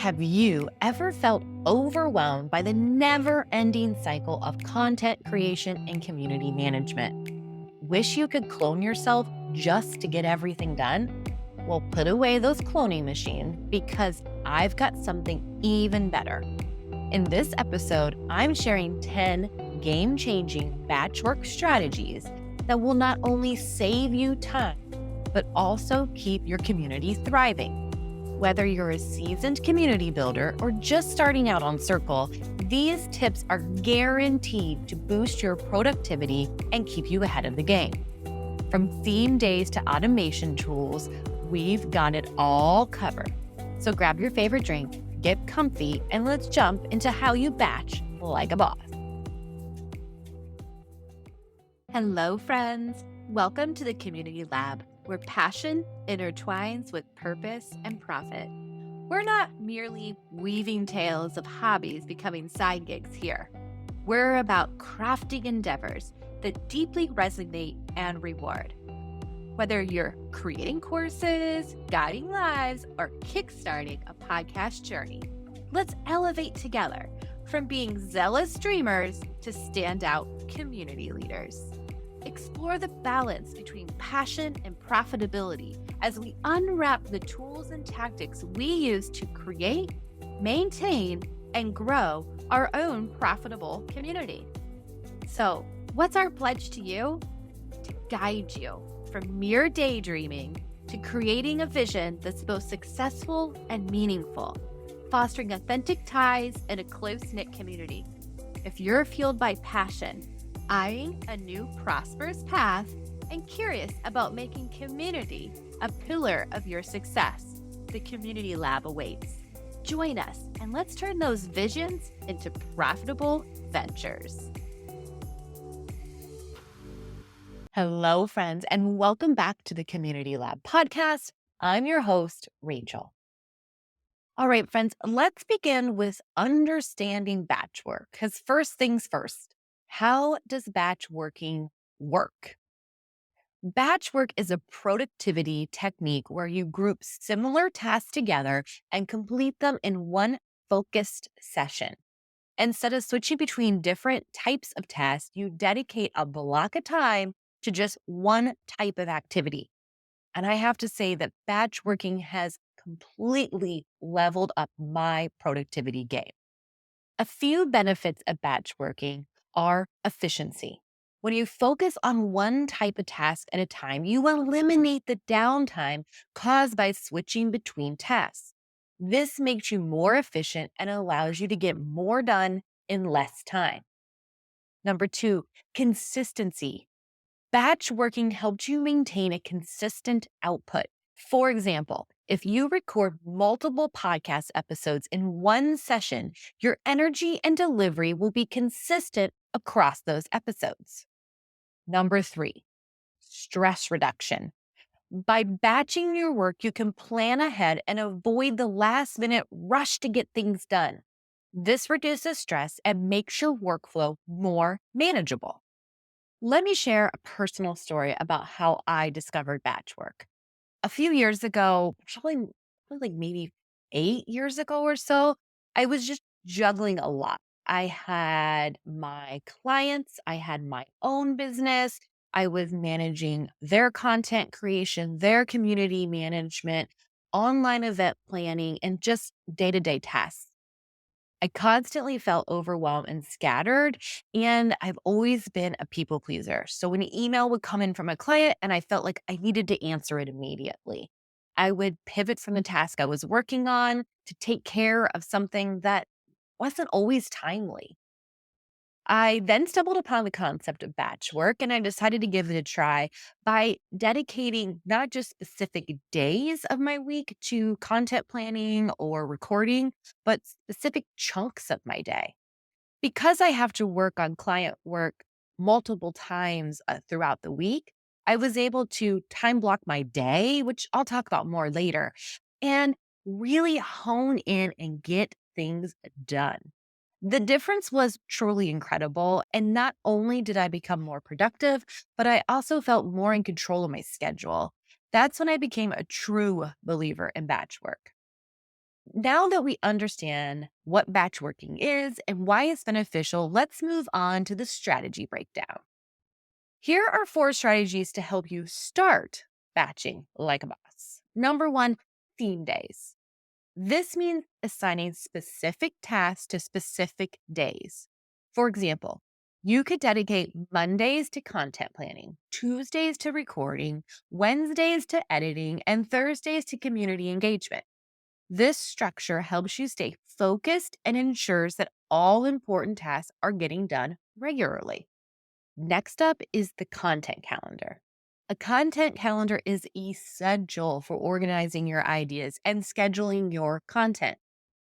Have you ever felt overwhelmed by the never-ending cycle of content creation and community management? Wish you could clone yourself just to get everything done? Well, put away those cloning machines because I've got something even better. In this episode, I'm sharing 10 game-changing batchwork strategies that will not only save you time, but also keep your community thriving. Whether you're a seasoned community builder or just starting out on Circle, these tips are guaranteed to boost your productivity and keep you ahead of the game. From theme days to automation tools, we've got it all covered. So grab your favorite drink, get comfy, and let's jump into how you batch like a boss. Hello, friends. Welcome to the Community Lab, where passion intertwines with purpose and profit. We're not merely weaving tales of hobbies becoming side gigs here. We're about crafting endeavors that deeply resonate and reward. Whether you're creating courses, guiding lives, or kickstarting a podcast journey, let's elevate together from being zealous dreamers to standout community leaders. Explore the balance between passion and profitability as we unwrap the tools and tactics we use to create, maintain, and grow our own profitable community. So, what's our pledge to you? To guide you from mere daydreaming to creating a vision that's both successful and meaningful, fostering authentic ties and a close-knit community. If you're fueled by passion, eyeing a new prosperous path, and curious about making community a pillar of your success, the Community Lab awaits. Join us and let's turn those visions into profitable ventures. Hello, friends, and welcome back to the Community Lab podcast. I'm your host, Rachel. All right, friends, let's begin with understanding batch work. Because first things first, how does batch working work? Batch work is a productivity technique where you group similar tasks together and complete them in one focused session. Instead of switching between different types of tasks, you dedicate a block of time to just one type of activity. And I have to say that batch working has completely leveled up my productivity game. A few benefits of batch working are efficiency. When you focus on one type of task at a time, you eliminate the downtime caused by switching between tasks. This makes you more efficient and allows you to get more done in less time. Number two, consistency. Batch working helps you maintain a consistent output. For example, if you record multiple podcast episodes in one session, your energy and delivery will be consistent across those episodes. Number three, stress reduction. By batching your work, you can plan ahead and avoid the last minute rush to get things done. This reduces stress and makes your workflow more manageable. Let me share a personal story about how I discovered batch work. A few years ago, probably like maybe 8 years ago or so, I was just juggling a lot. I had my clients, I had my own business, I was managing their content creation, their community management, online event planning, and just day-to-day tasks. I constantly felt overwhelmed and scattered, and I've always been a people pleaser. So when an email would come in from a client and I felt like I needed to answer it immediately, I would pivot from the task I was working on to take care of something that wasn't always timely. I then stumbled upon the concept of batch work and I decided to give it a try by dedicating not just specific days of my week to content planning or recording, but specific chunks of my day. Because I have to work on client work multiple times throughout the week, I was able to time block my day, which I'll talk about more later, and really hone in and get things done. The difference was truly incredible. And not only did I become more productive, but I also felt more in control of my schedule. That's when I became a true believer in batch work. Now that we understand what batch working is and why it's beneficial, let's move on to the strategy breakdown. Here are 4 strategies to help you start batching like a boss. Number 1, theme days. This means assigning specific tasks to specific days. For example, you could dedicate Mondays to content planning, Tuesdays to recording, Wednesdays to editing, and Thursdays to community engagement. This structure helps you stay focused and ensures that all important tasks are getting done regularly. Next up is the content calendar. A content calendar is essential for organizing your ideas and scheduling your content.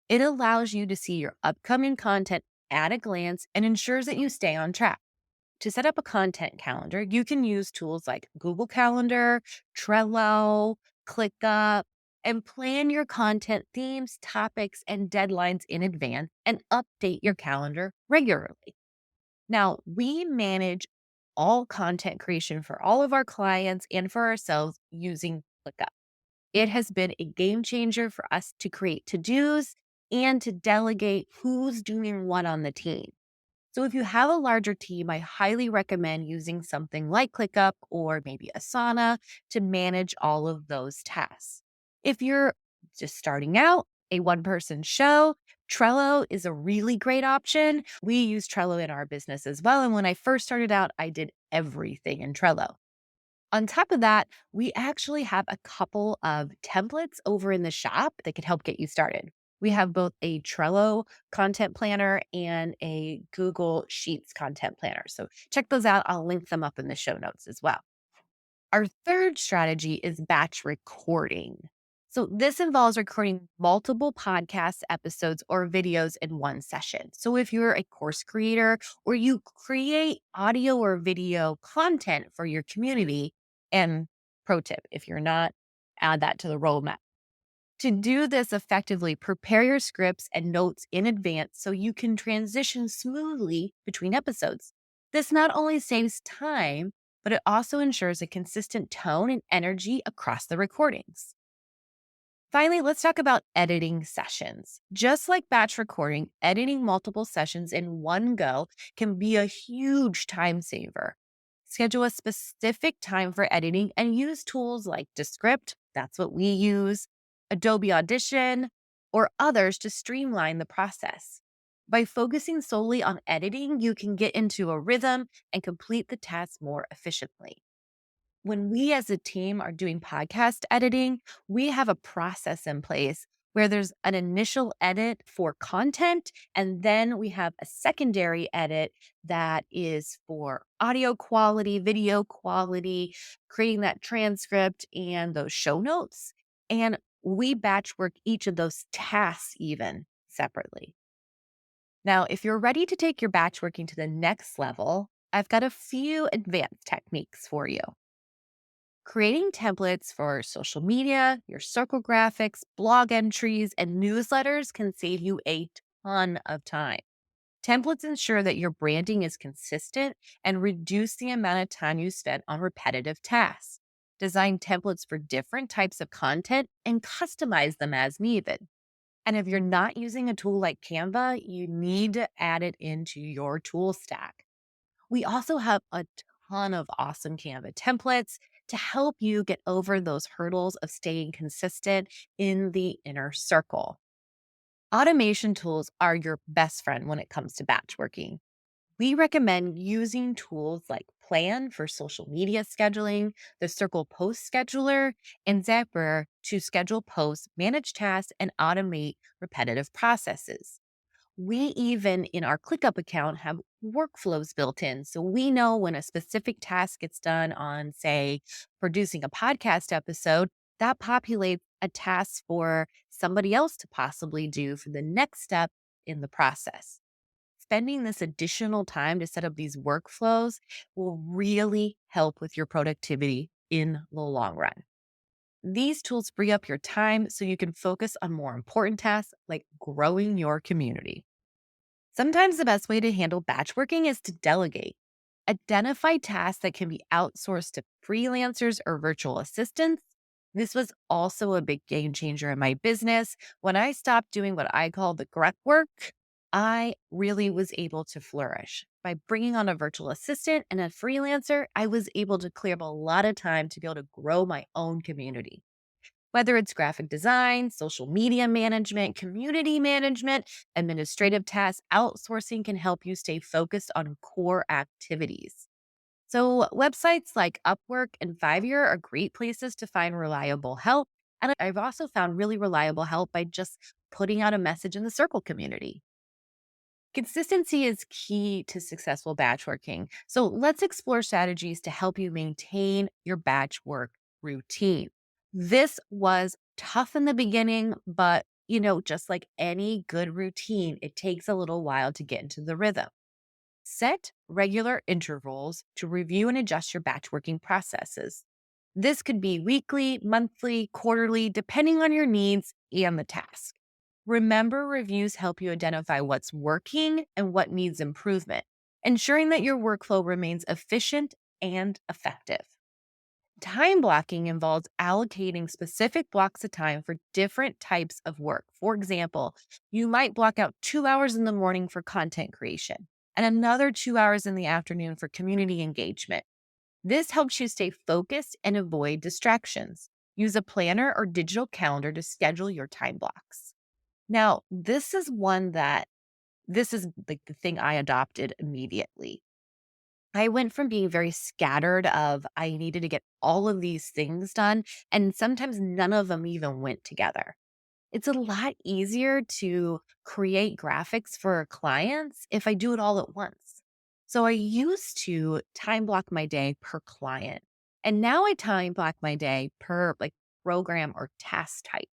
It allows you to see your upcoming content at a glance and ensures that you stay on track. To set up a content calendar, you can use tools like Google Calendar, Trello, ClickUp, and plan your content themes, topics, and deadlines in advance and update your calendar regularly. Now, we manage all content creation for all of our clients and for ourselves using ClickUp. It has been a game changer for us to create to-dos and to delegate who's doing what on the team. So if you have a larger team, I highly recommend using something like ClickUp or maybe Asana to manage all of those tasks. If you're just starting out, a one-person show, Trello is a really great option. We use Trello in our business as well. And when I first started out, I did everything in Trello. On top of that, we actually have a couple of templates over in the shop that could help get you started. We have both a Trello content planner and a Google Sheets content planner. So check those out. I'll link them up in the show notes as well. Our third strategy is batch recording. So, this involves recording multiple podcast episodes or videos in one session. So, if you're a course creator or you create audio or video content for your community, and pro tip, if you're not, add that to the roadmap. To do this effectively, prepare your scripts and notes in advance so you can transition smoothly between episodes. This not only saves time, but it also ensures a consistent tone and energy across the recordings. Finally, let's talk about editing sessions. Just like batch recording, editing multiple sessions in one go can be a huge time saver. Schedule a specific time for editing and use tools like Descript, that's what we use, Adobe Audition, or others to streamline the process. By focusing solely on editing, you can get into a rhythm and complete the task more efficiently. When we as a team are doing podcast editing, we have a process in place where there's an initial edit for content, and then we have a secondary edit that is for audio quality, video quality, creating that transcript and those show notes. And we batch work each of those tasks even separately. Now, if you're ready to take your batch working to the next level, I've got a few advanced techniques for you. Creating templates for social media, your circle graphics, blog entries, and newsletters can save you a ton of time. Templates ensure that your branding is consistent and reduce the amount of time you spend on repetitive tasks. Design templates for different types of content and customize them as needed. And if you're not using a tool like Canva, you need to add it into your tool stack. We also have a ton of awesome Canva templates to help you get over those hurdles of staying consistent in the inner circle. Automation tools are your best friend when it comes to batch working. We recommend using tools like Plan for social media scheduling, the Circle Post Scheduler, and Zapier to schedule posts, manage tasks, and automate repetitive processes. We even in our ClickUp account have workflows built in. So we know when a specific task gets done on, say, producing a podcast episode, that populates a task for somebody else to possibly do for the next step in the process. Spending this additional time to set up these workflows will really help with your productivity in the long run. These tools free up your time so you can focus on more important tasks like growing your community. Sometimes the best way to handle batch working is to delegate. Identify tasks that can be outsourced to freelancers or virtual assistants. This was also a big game changer in my business. When I stopped doing what I call the grunt work, I really was able to flourish. By bringing on a virtual assistant and a freelancer, I was able to clear up a lot of time to be able to grow my own community. Whether it's graphic design, social media management, community management, administrative tasks, outsourcing can help you stay focused on core activities. So, websites like Upwork and Fiverr are great places to find reliable help. And I've also found really reliable help by just putting out a message in the circle community. Consistency is key to successful batch working. So, let's explore strategies to help you maintain your batch work routine. This was tough in the beginning, but just like any good routine, it takes a little while to get into the rhythm. Set regular intervals to review and adjust your batch working processes. This could be weekly, monthly, quarterly, depending on your needs and the task. Remember, reviews help you identify what's working and what needs improvement, ensuring that your workflow remains efficient and effective. Time blocking involves allocating specific blocks of time for different types of work. For example, you might block out 2 hours in the morning for content creation and another 2 hours in the afternoon for community engagement. This helps you stay focused and avoid distractions. Use a planner or digital calendar to schedule your time blocks. Now, this is like the thing I adopted immediately. I went from being very scattered of I needed to get all of these things done, and sometimes none of them even went together. It's a lot easier to create graphics for clients if I do it all at once. So I used to time block my day per client. And now I time block my day per like program or task type.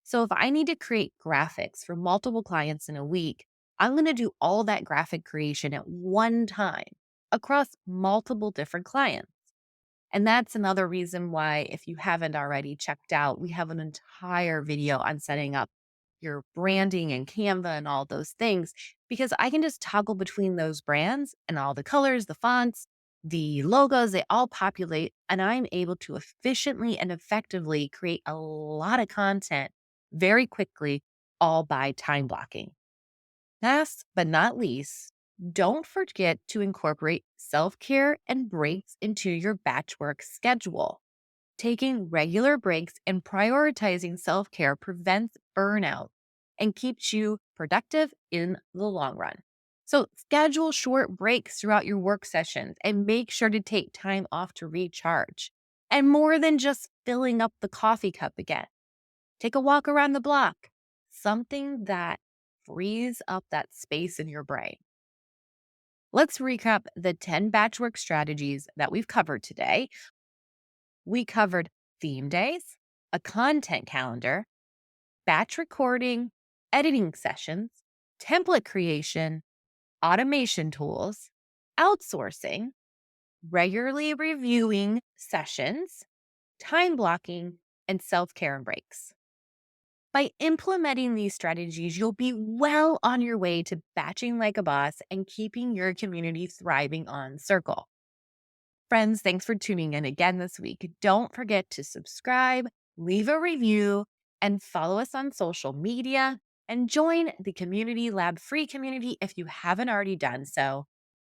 So if I need to create graphics for multiple clients in a week, I'm going to do all that graphic creation at one time across multiple different clients. And that's another reason why, if you haven't already checked out, we have an entire video on setting up your branding and Canva and all those things, because I can just toggle between those brands and all the colors, the fonts, the logos, they all populate, and I'm able to efficiently and effectively create a lot of content very quickly, all by time blocking. Last but not least, don't forget to incorporate self care and breaks into your batch work schedule. Taking regular breaks and prioritizing self care prevents burnout and keeps you productive in the long run. So, schedule short breaks throughout your work sessions and make sure to take time off to recharge. And more than just filling up the coffee cup again, take a walk around the block, something that frees up that space in your brain. Let's recap the 10 batchwork strategies that we've covered today. We covered theme days, a content calendar, batch recording, editing sessions, template creation, automation tools, outsourcing, regularly reviewing sessions, time blocking, and self care and breaks. By implementing these strategies, you'll be well on your way to batching like a boss and keeping your community thriving on Circle. Friends, thanks for tuning in again this week. Don't forget to subscribe, leave a review, and follow us on social media, and join the Community Lab free community if you haven't already done so.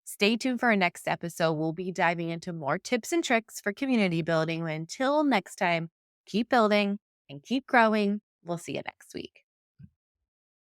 Stay tuned for our next episode. We'll be diving into more tips and tricks for community building. Until next time, keep building and keep growing. We'll see you next week.